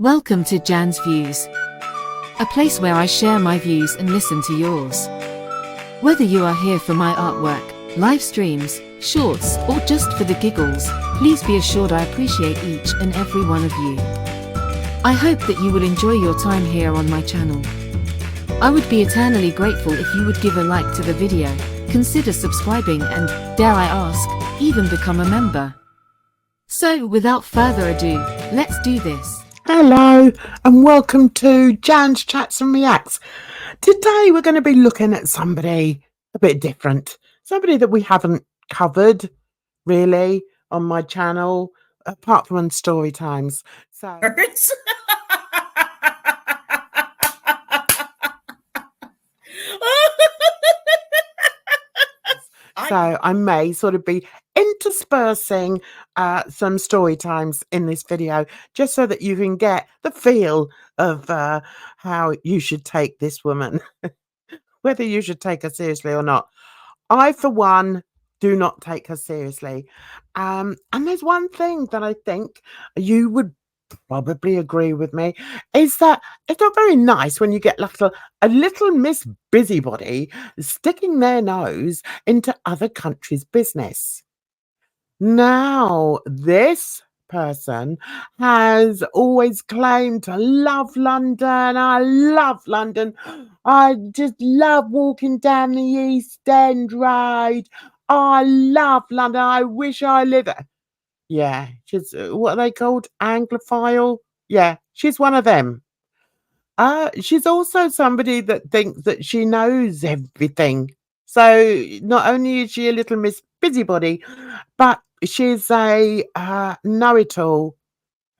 Welcome to Jan's Views, a place where I share my views and listen to yours. Whether you are here for my artwork, live streams, shorts, or just for the giggles, please be assured I appreciate each and every one of you. I hope that you will enjoy your time here on my channel. I would be eternally grateful if you would give a like to the video, consider subscribing and, dare I ask, even become a member. So without further ado, let's do this. Hello and welcome to Jan's Chats and Reacts. Today we're going to be looking at somebody a bit different. Somebody that we haven't covered really on my channel apart from on story times. So I may sort of be interspersing some story times in this video just so that you can get the feel of how you should take this woman, whether you should take her seriously or not. I, for one, do not take her seriously. And there's one thing that I think you would probably agree with me, is that it's not very nice when you get like a little Miss Busybody sticking their nose into other countries' business. Now, this person has always claimed to love London. I love London. I just love walking down the East End Road. I love London. I wish I lived there. Yeah, she's what are they called? Anglophile? Yeah, she's one of them. She's also somebody that thinks that she knows everything. So not only is she a little Miss Busybody, but she's a know-it-all.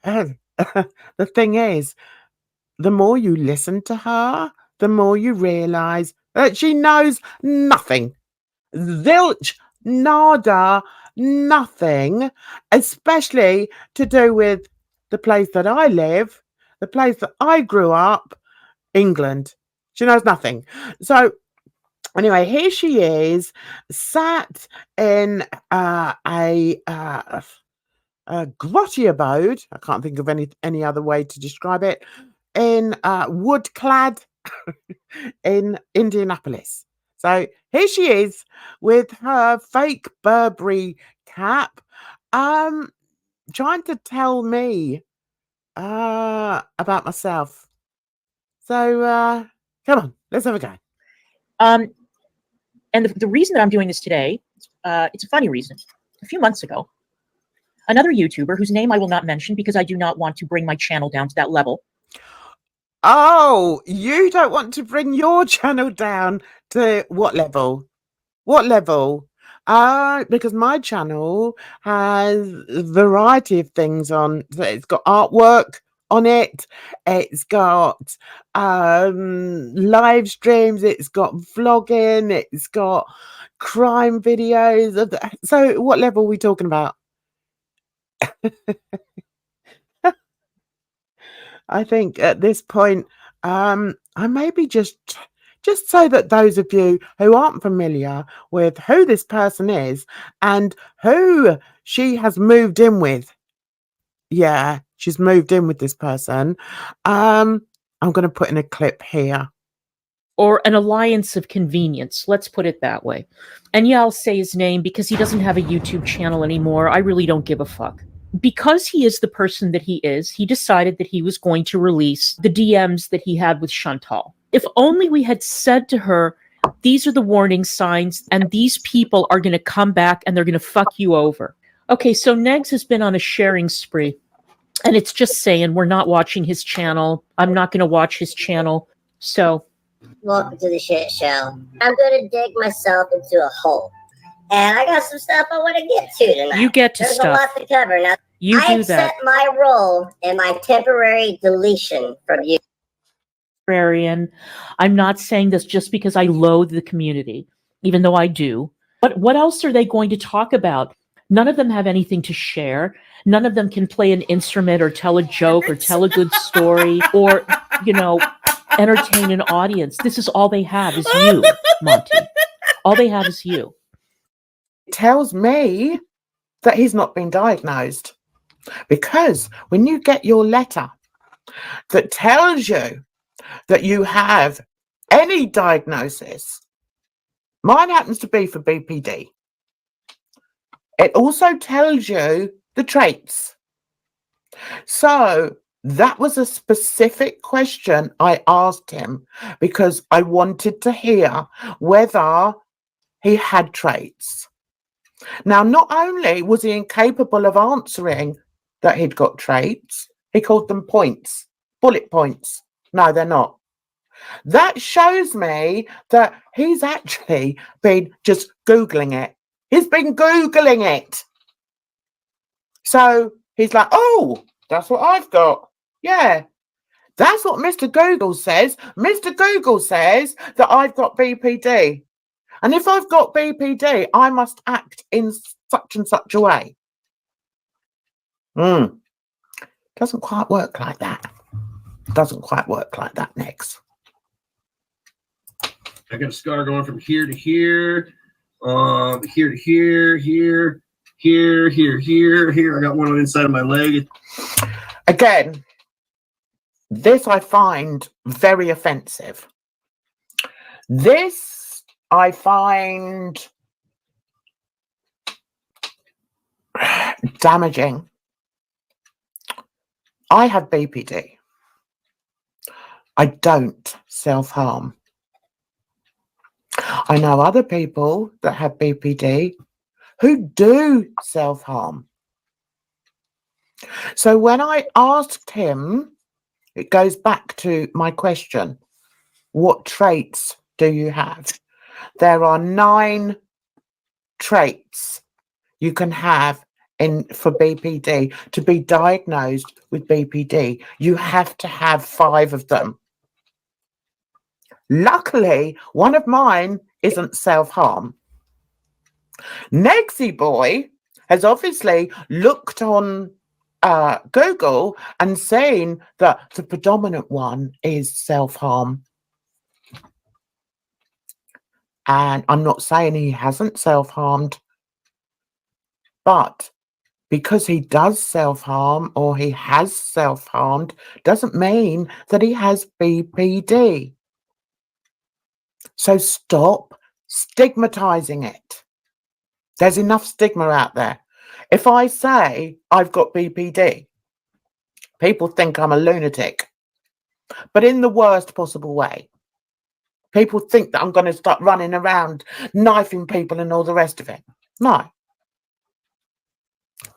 The thing is, the more you listen to her, the more you realise that she knows nothing. Zilch, nada, nothing, especially to do with the place that I live, the place that I grew up, England. She knows nothing. So anyway, here she is, sat in a grotty abode. I can't think of any other way to describe it. In wood-clad in Indianapolis. So here she is with her fake Burberry cap, trying to tell me about myself. So come on, let's have a go. And the reason that I'm doing this today, it's a funny reason. A few months ago, another YouTuber, whose name I will not mention because I do not want to bring my channel down to that level. Oh, you don't want to bring your channel down to what level? What level? Because my channel has a variety of things on. So it's got artwork on it. It's got live streams. It's got vlogging. It's got crime videos. So what level are we talking about? I think at this point, I maybe just so that those of you who aren't familiar with who this person is and who she has moved in with. Yeah, she's moved in with this person. I'm going to put in a clip here. Or an alliance of convenience, let's put it that way. And yeah, I'll say his name because he doesn't have a YouTube channel anymore. I really don't give a fuck. Because he is the person that he is, he decided that he was going to release the DMs that he had with Chantal. If only we had said to her, these are the warning signs, and these people are going to come back and they're going to fuck you over. Okay, so Negs has been on a sharing spree, and it's just saying we're not watching his channel. I'm not going to watch his channel. So, welcome to the shit show. I'm going to dig myself into a hole. And I got some stuff I want to get to tonight. You get to There's stuff. A lot to cover. Now, you I do that. accept my role in my temporary deletion from you. And I'm not saying this just because I loathe the community, even though I do. But what else are they going to talk about? None of them have anything to share. None of them can play an instrument or tell a joke or tell a good story or, you know, entertain an audience. This is all they have is you, Monty. All they have is you. Tells me that he's not been diagnosed, because when you get your letter that tells you that you have any diagnosis. Mine happens to be for BPD. It also tells you the traits. So that was a specific question I asked him because I wanted to hear whether he had traits. Now, not only was he incapable of answering that he'd got traits, he called them points, bullet points. No, they're not. That shows me that he's actually been just Googling it. He's been Googling it. So he's like, oh, that's what I've got. Yeah, that's what Mr. Google says. Mr. Google says that I've got BPD. And if I've got BPD, I must act in such and such a way. Doesn't quite work like that. Doesn't quite work like that, Next. I got a scar going from here to here, here to here, here, here, here, here, here. I got one on the inside of my leg. Again, this I find very offensive. This I find damaging. I have BPD. I don't self-harm. I know other people that have BPD who do self-harm. So when I asked him, it goes back to my question, what traits do you have? There are 9 traits you can have for BPD. To be diagnosed with BPD, you have to have 5 of them. Luckily, one of mine isn't self-harm. Negsy Boy has obviously looked on Google and seen that the predominant one is self-harm. And I'm not saying he hasn't self-harmed, but because he does self-harm or he has self-harmed doesn't mean that he has BPD. So stop stigmatizing it. There's enough stigma out there. If I say I've got BPD, people think I'm a lunatic, but in the worst possible way. People think that I'm going to start running around knifing people and all the rest of it. No.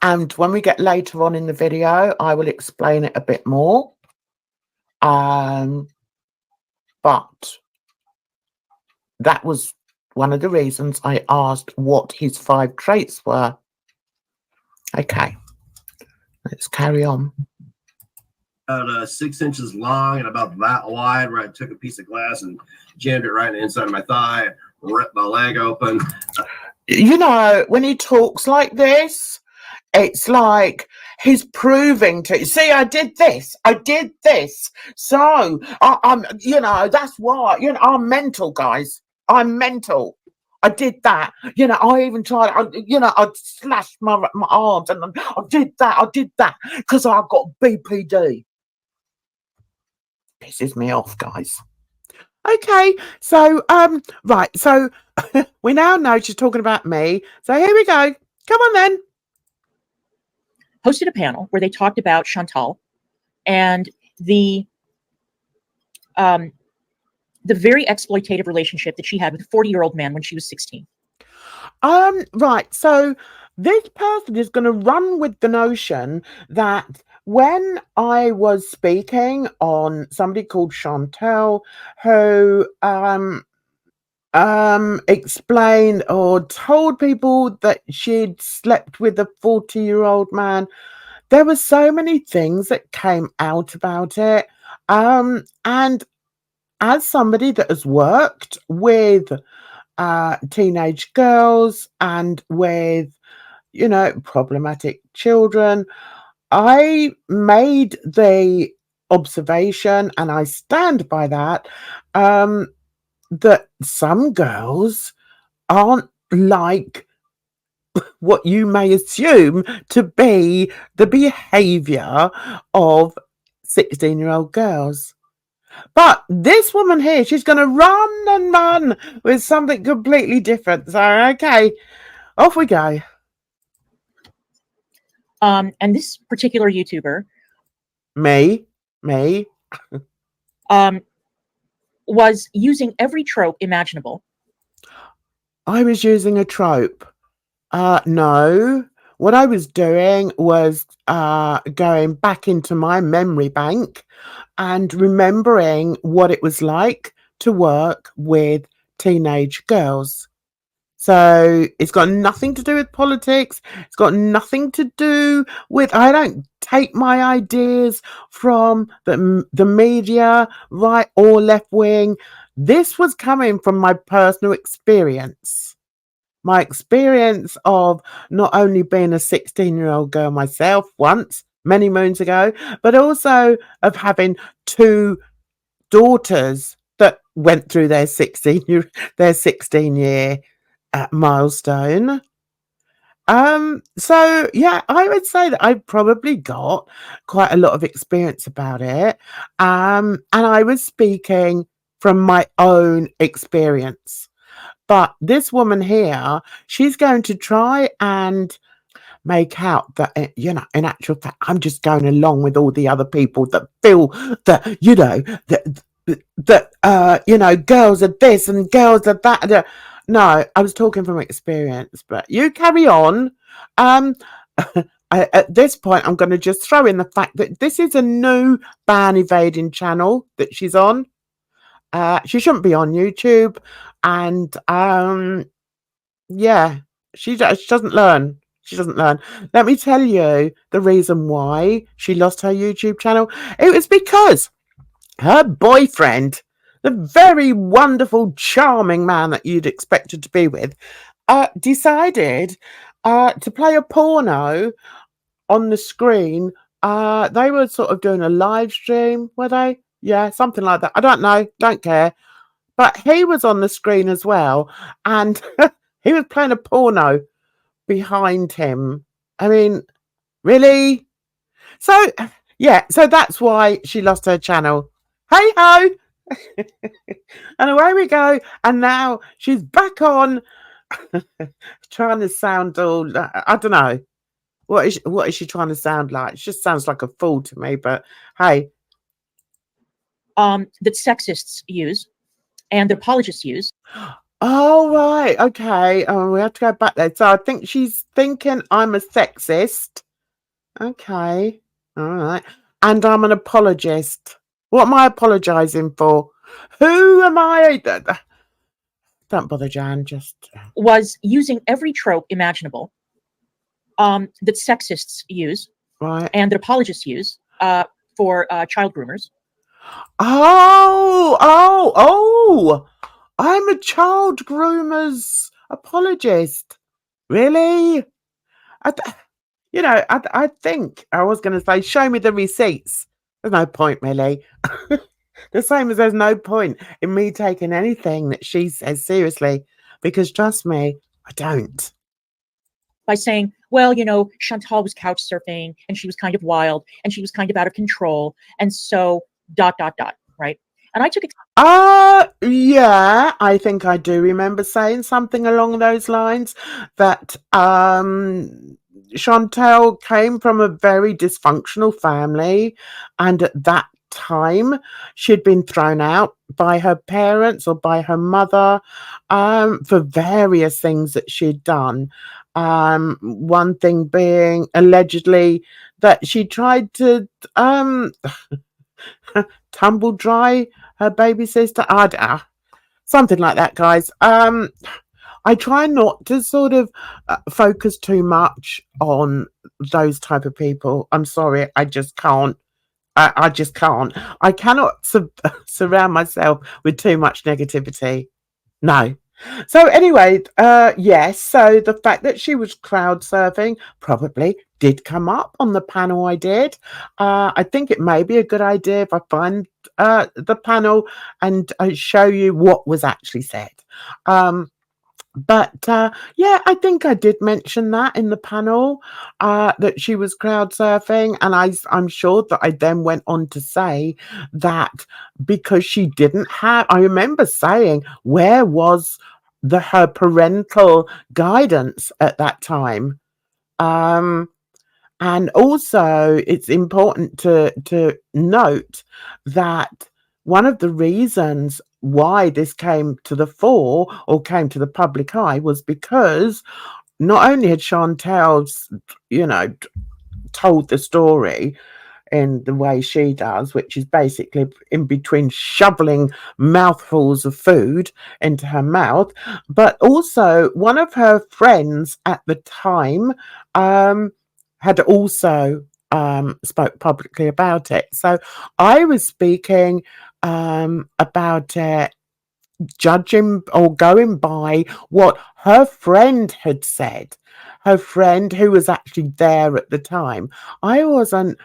And when we get later on in the video, I will explain it a bit more. But that was one of the reasons I asked what his 5 traits were. Okay, let's carry on. About 6 inches long and about that wide, where I took a piece of glass and jammed it right in the inside of my thigh, ripped my leg open. You know, when he talks like this, it's like he's proving to, see, I did this. So I'm, you know, that's why, you know, I'm mental, guys. I'm mental. I did that. You know, I even tried, I slashed my arms and I did that because I've got BPD. Pisses me off, guys. Okay, so, right, so we now know she's talking about me. So here we go. Come on then. Hosted a panel where they talked about Chantal and the very exploitative relationship that she had with a 40-year-old man when she was 16. Right, so this person is going to run with the notion that when I was speaking on somebody called Chantal who explained or told people that she'd slept with a 40-year-old man, there were so many things that came out about it. And as somebody that has worked with teenage girls and with, you know, problematic children, I made the observation, and I stand by that, that some girls aren't like what you may assume to be the behavior of 16-year-old girls. But this woman here, she's going to run and run with something completely different. So, okay, off we go. And this particular YouTuber, Me, was using every trope imaginable. I was using a trope. No. What I was doing was going back into my memory bank and remembering what it was like to work with teenage girls. So it's got nothing to do with politics. It's got nothing to do with, I don't take my ideas from the media, right or left wing. This was coming from my personal experience. My experience of not only being a 16-year-old girl myself once, many moons ago, but also of having two daughters that went through their 16-year milestone. So yeah, I would say that I probably got quite a lot of experience about it. And I was speaking from my own experience. But this woman here, she's going to try and make out that, in actual fact, I'm just going along with all the other people that feel that, girls are this and girls are that. No, I was talking from experience, but you carry on. At this point, I'm going to just throw in the fact that this is a new ban evading channel that she's on. She shouldn't be on YouTube, and yeah, she doesn't learn. She doesn't learn. Let me tell you the reason why she lost her YouTube channel. It was because her boyfriend, the very wonderful, charming man that you'd expect her to be with, decided to play a porno on the screen. They were sort of doing a live stream, were they? Yeah, something like that. I don't know. Don't care. But he was on the screen as well. And he was playing a porno behind him. I mean, really? So, yeah. So that's why she lost her channel. Hey ho! And away we go. And now she's back on trying to sound all, I don't know. What is she trying to sound like? She just sounds like a fool to me, but hey. That sexists use and the apologists use. Oh, right. Okay. Oh, we have to go back there. So I think she's thinking I'm a sexist. Okay. All right. And I'm an apologist. What am I apologizing for? Who am I? Don't bother, Jan. Just was using every trope imaginable that sexists use, right, and that apologists use for child groomers. Oh! I'm a child groomer's apologist. Really? I think I was going to say, show me the receipts. There's no point, Millie. The same as there's no point in me taking anything that she says seriously, because trust me, I don't. By saying, well, Chantal was couch surfing and she was kind of wild and she was kind of out of control. And so ... right? And I took it. Yeah, I think I do remember saying something along those lines, that Chantal came from a very dysfunctional family, and at that time she'd been thrown out by her parents or by her mother for various things that she'd done. One thing being allegedly that she tried to tumble dry her baby sister. Something like that, guys. I try not to sort of focus too much on those type of people. I'm sorry, I just can't. I just can't. I cannot surround myself with too much negativity. No. So anyway, yes. So the fact that she was crowd surfing probably did come up on the panel I did. I think it may be a good idea if I find the panel and show you what was actually said. But yeah, I think I did mention that in the panel, that she was crowd surfing, and I'm sure that I then went on to say that because she didn't have, I remember saying, where was her parental guidance at that time? And also, it's important to note that one of the reasons why this came to the fore or came to the public eye was because not only had Chantel's, told the story in the way she does, which is basically in between shoveling mouthfuls of food into her mouth, but also one of her friends at the time had also spoke publicly about it. So I was speaking about it, judging or going by what her friend had said, her friend who was actually there at the time. I wasn't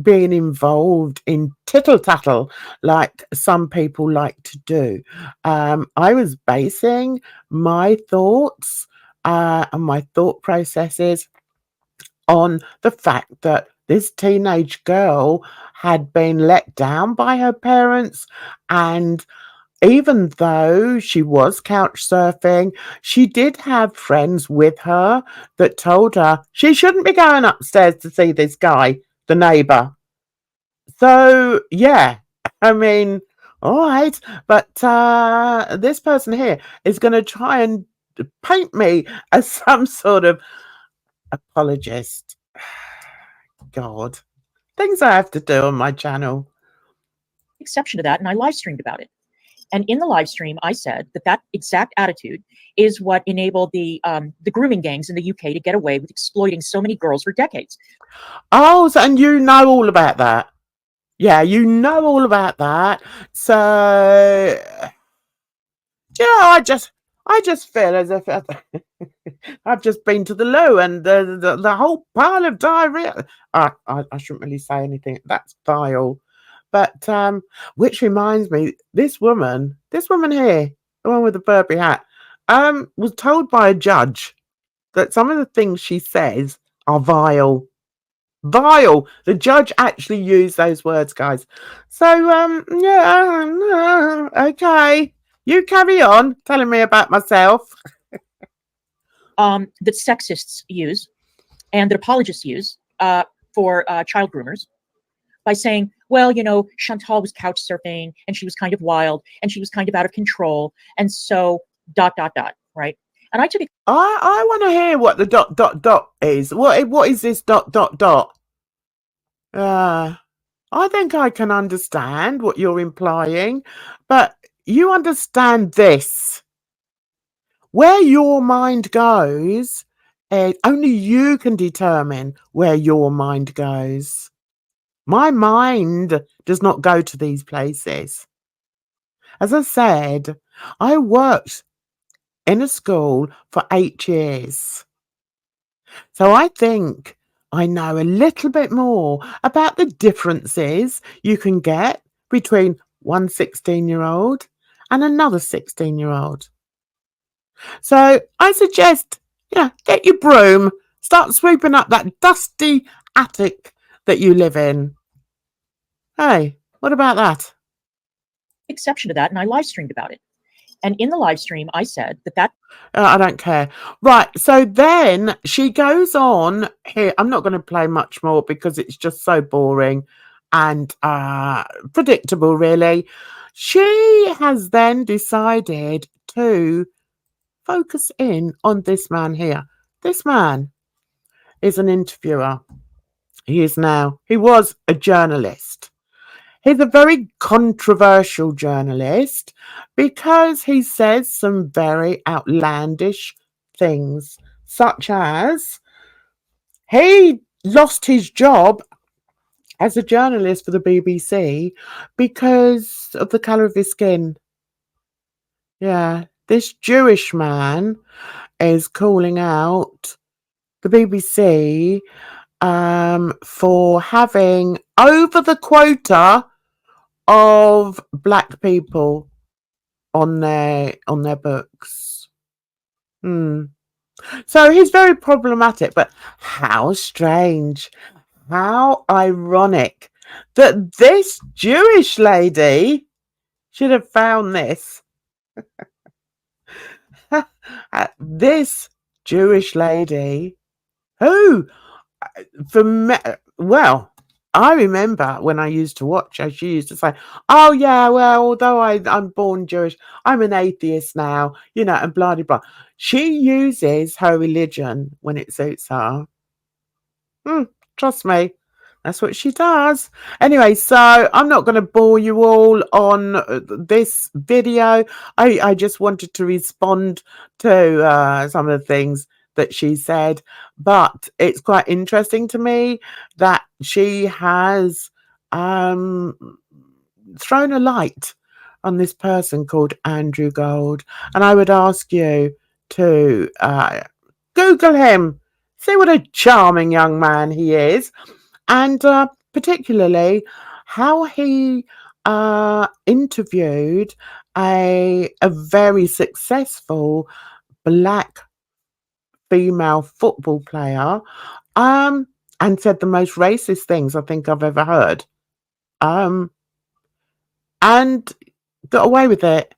being involved in tittle tattle like some people like to do. I was basing my thoughts and my thought processes on the fact that this teenage girl had been let down by her parents, and even though she was couch surfing, she did have friends with her that told her she shouldn't be going upstairs to see this guy, the neighbor. So, yeah, I mean, all right, but this person here is going to try and paint me as some sort of apologist. God, things I have to do on my channel. Exception to that, and I live streamed about it. And in the live stream, I said that exact attitude is what enabled the grooming gangs in the UK to get away with exploiting so many girls for decades. Oh, so, and you know all about that. Yeah, you know all about that. So, I just feel as if I've just been to the loo and the whole pile of diarrhea. I shouldn't really say anything. That's vile. But which reminds me, this woman here, the one with the burpy hat, was told by a judge that some of the things she says are vile. Vile. The judge actually used those words, guys. So yeah, okay. You carry on telling me about myself. That sexists use and that apologists use for child groomers by saying, well, Chantal was couch surfing and she was kind of wild and she was kind of out of control. And so ... right? And I took it. I want to hear what the ... is. What is this ... I think I can understand what you're implying, but you understand this. Where your mind goes, only you can determine where your mind goes. My mind does not go to these places. As I said, I worked in a school for 8 years. So I think I know a little bit more about the differences you can get between one 16-year-old and another 16-year-old. So I suggest, get your broom, start sweeping up that dusty attic that you live in. Hey, what about that? Exception to that, and I live streamed about it. And in the live stream, I said that I don't care. Right, so then she goes on here. I'm not going to play much more because it's just so boring and predictable, really. She has then decided to focus in on this man here. This man is an interviewer. He was a journalist. He's a very controversial journalist because he says some very outlandish things, such as he lost his job as a journalist for the BBC because of the colour of his skin. Yeah, this Jewish man is calling out the BBC for having over the quota of black people on their books. So he's very problematic, but how strange, how ironic that this Jewish lady should have found this. This Jewish lady who, well, I remember when I used to watch her, she used to say, oh, yeah, well, although I'm born Jewish, I'm an atheist now, you know, and blah, blah, blah. She uses her religion when it suits her. Trust me, that's what she does. Anyway, so I'm not going to bore you all on this video. I just wanted to respond to some of the things that she said, but it's quite interesting to me that she has thrown a light on this person called Andrew Gold, and I would ask you to Google him, see what a charming young man he is, and particularly how he interviewed a very successful black female football player, and said the most racist things I think I've ever heard, and got away with it.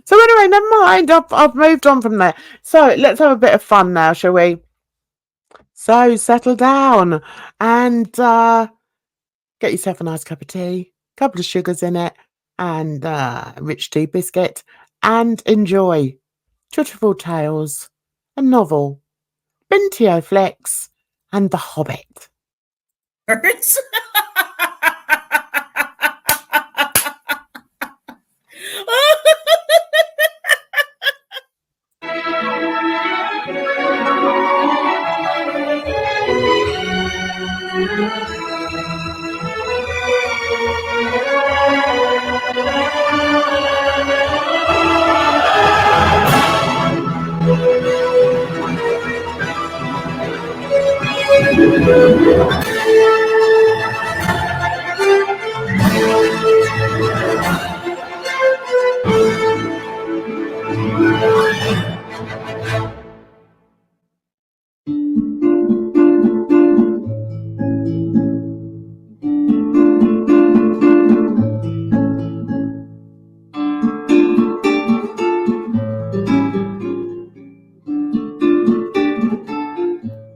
So anyway, never mind. I've moved on from there. So let's have a bit of fun now, shall we? So settle down and get yourself a nice cup of tea, couple of sugars in it, and rich tea biscuit, and enjoy Twitterful Tales, a novel, Bintio Flex, and The Hobbit. Hurts.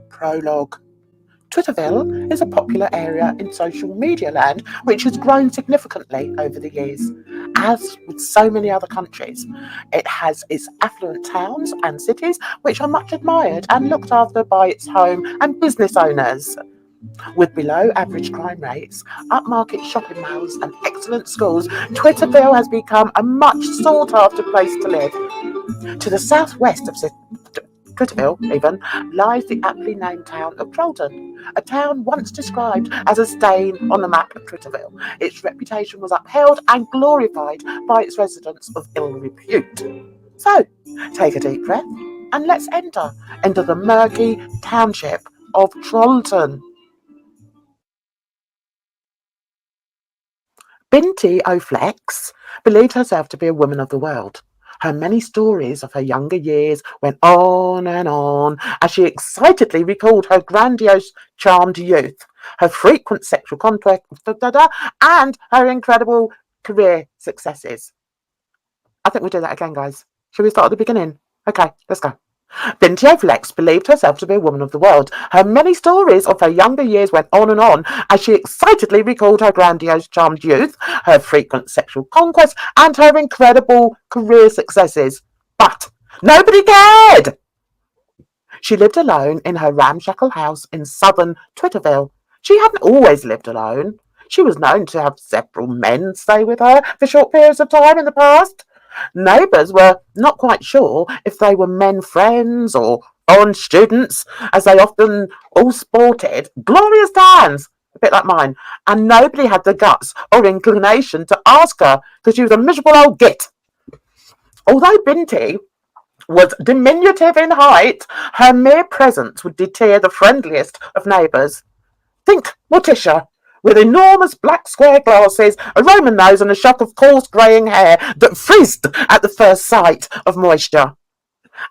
Prologue. Twitterville is a popular area in social media land which has grown significantly over the years. As with so many other countries, it has its affluent towns and cities which are much admired and looked after by its home and business owners. With below average crime rates, upmarket shopping malls and excellent schools, Twitterville has become a much sought after place to live. To the southwest of Twitterville, even, lies the aptly named town of Trollton, a town once described as a stain on the map of Twitterville. Its reputation was upheld and glorified by its residents of ill repute. So, take a deep breath and let's enter into the murky township of Trollton. Binti O'Flex believed herself to be a woman of the world. Her many stories of her younger years went on and on as she excitedly recalled her grandiose, charmed youth, her frequent sexual contact, and her incredible career successes. I think we'll do that again, guys. Shall we start at the beginning? Okay, let's go. Binti O'Flex believed herself to be a woman of the world. Her many stories of her younger years went on as she excitedly recalled her grandiose, charmed youth, her frequent sexual conquests, and her incredible career successes. But nobody cared! She lived alone in her ramshackle house in southern Twitterville. She hadn't always lived alone. She was known to have several men stay with her for short periods of time in the past. Neighbours were not quite sure if they were men friends or foreign students, as they often all sported glorious tans, a bit like mine, and nobody had the guts or inclination to ask her because she was a miserable old git. Although Binti was diminutive in height, her mere presence would deter the friendliest of neighbours. Think Morticia, with enormous black square glasses, a Roman nose, and a shock of coarse greying hair that frizzed at the first sight of moisture.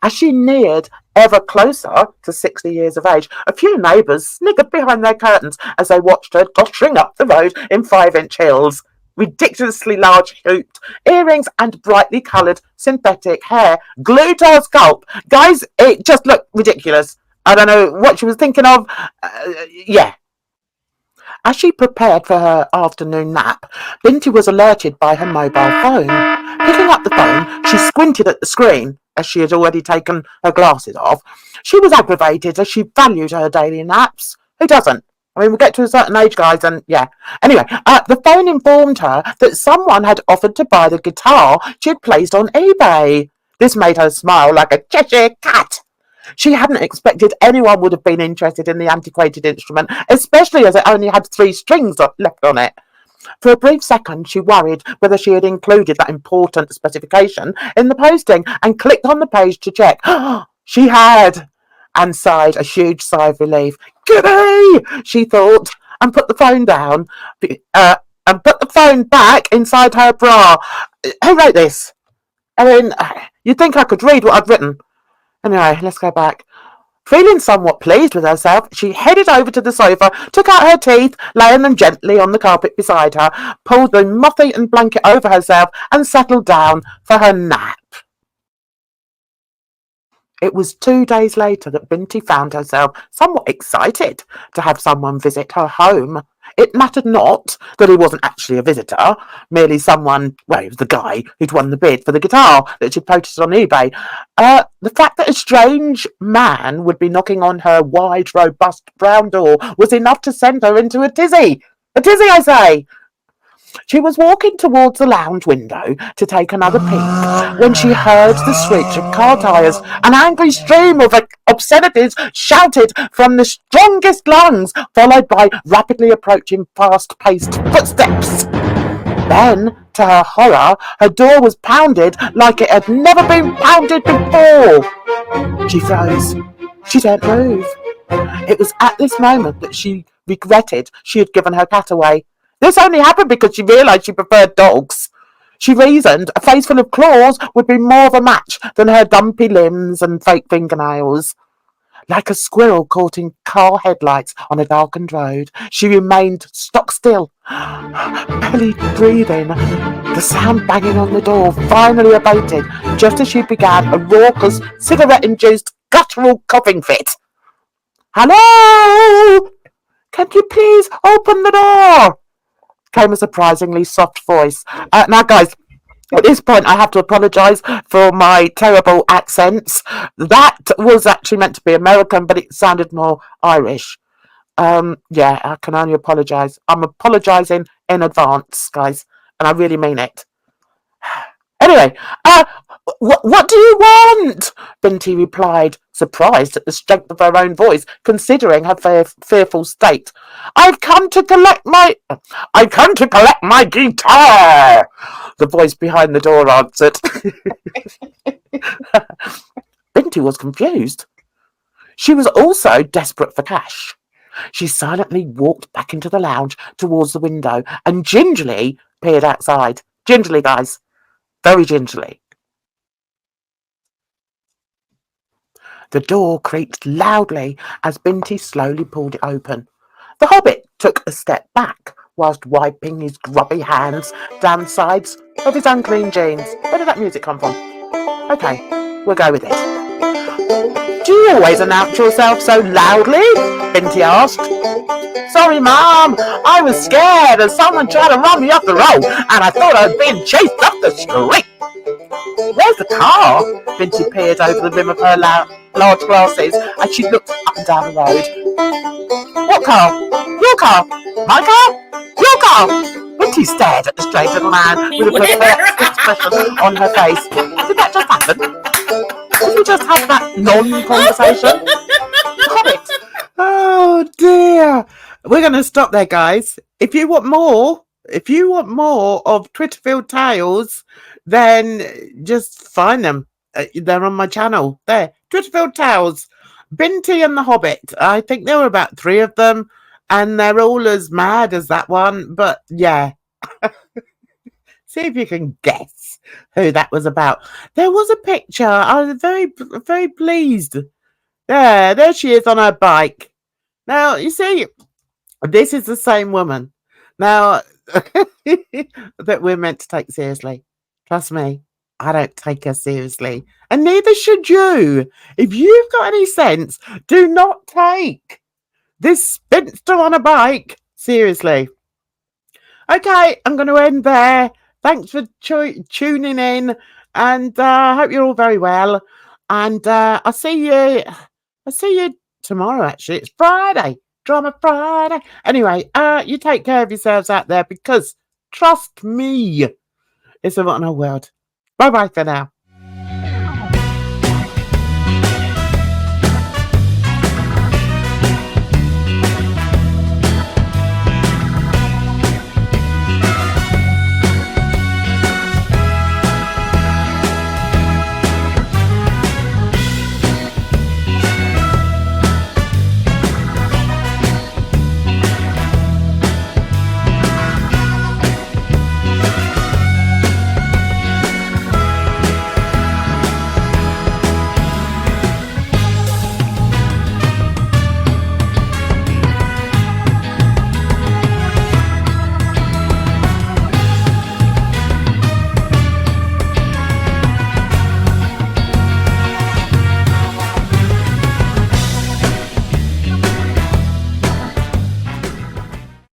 As she neared ever closer to 60 years of age, a few neighbours sniggered behind their curtains as they watched her dottering up the road in 5-inch heels, ridiculously large hooped earrings and brightly coloured synthetic hair glued to her scalp. Guys, it just looked ridiculous. I don't know what she was thinking of. Yeah. As she prepared for her afternoon nap, Binti was alerted by her mobile phone. Picking up the phone, she squinted at the screen, as she had already taken her glasses off. She was aggravated as she valued her daily naps. Who doesn't? I mean, we get to a certain age, guys, and yeah. Anyway, the phone informed her that someone had offered to buy the guitar she had placed on eBay. This made her smile like a Cheshire cat. She hadn't expected anyone would have been interested in the antiquated instrument, especially as it only had 3 strings left on it. For a brief second, she worried whether she had included that important specification in the posting and clicked on the page to check. She had, and sighed a huge sigh of relief. Goody, she thought, and put the phone down, and put the phone back inside her bra. Who wrote this? I mean, you'd think I could read what I'd written. Anyway, let's go back. Feeling somewhat pleased with herself, she headed over to the sofa, took out her teeth, laying them gently on the carpet beside her, pulled the moth-eaten blanket over herself, and settled down for her nap. It was 2 days later that Binti found herself somewhat excited to have someone visit her home. It mattered not that he wasn't actually a visitor, merely someone, well, he was the guy who'd won the bid for the guitar that she'd posted on eBay. The fact that a strange man would be knocking on her wide, robust brown door was enough to send her into a tizzy. A tizzy, I say! She was walking towards the lounge window to take another peek when she heard the screech of car tyres. An angry stream of obscenities shouted from the strongest lungs, followed by rapidly approaching fast-paced footsteps. Then, to her horror, her door was pounded like it had never been pounded before. She froze. She didn't move. It was at this moment that she regretted she had given her cat away. This only happened because she realised she preferred dogs. She reasoned a face full of claws would be more of a match than her dumpy limbs and fake fingernails. Like a squirrel caught in car headlights on a darkened road, she remained stock still, barely breathing. The sound banging on the door finally abated just as she began a raucous, cigarette-induced, guttural coughing fit. "Hello? Can you please open the door?" came a surprisingly soft voice. Now, guys, at this point, I have to apologise for my terrible accents. That was actually meant to be American, but it sounded more Irish. Yeah, I can only apologise. I'm apologising in advance, guys, and I really mean it. Anyway, what do you want? Binti replied, surprised at the strength of her own voice, considering her fearful state. I've come to collect my guitar, the voice behind the door answered. Binti was confused. She was also desperate for cash. She silently walked back into the lounge towards the window and gingerly peered outside. Gingerly, guys. Very gingerly. The door creaked loudly as Binti slowly pulled it open. The hobbit took a step back whilst wiping his grubby hands down the sides of his unclean jeans. Where did that music come from? Okay, we'll go with it. Do you always announce yourself so loudly? Binti asked. Sorry, Mom. I was scared as someone tried to run me off the road and I thought I was being chased up the street. Where's the car? Binti peered over the rim of her large glasses as she looked up and down the road. What car? Your car? My car? Your car? Binti stared at the strange little man with a perplexed expression on her face. Did that just happen? Did we just have that non-conversation? Hobbit. Oh dear. We're going to stop there, guys. If you want more of Twitterfield Tales, then just find them. They're on my channel. There, Twitterfield Tales, Binti and the Hobbit. I think there were about 3 of them, and they're all as mad as that one. But yeah. See if you can guess who that was about. There was a picture. I was very, very pleased. There she is on her bike. Now, you see, this is the same woman. Now, that we're meant to take seriously. Trust me, I don't take her seriously. And neither should you. If you've got any sense, do not take this spinster on a bike seriously. Okay, I'm going to end there. Thanks for tuning in, and I hope you're all very well. And I'll see you tomorrow. Actually, it's Friday, Drama Friday. Anyway, you take care of yourselves out there, because trust me, it's a rotten old world. Bye bye for now.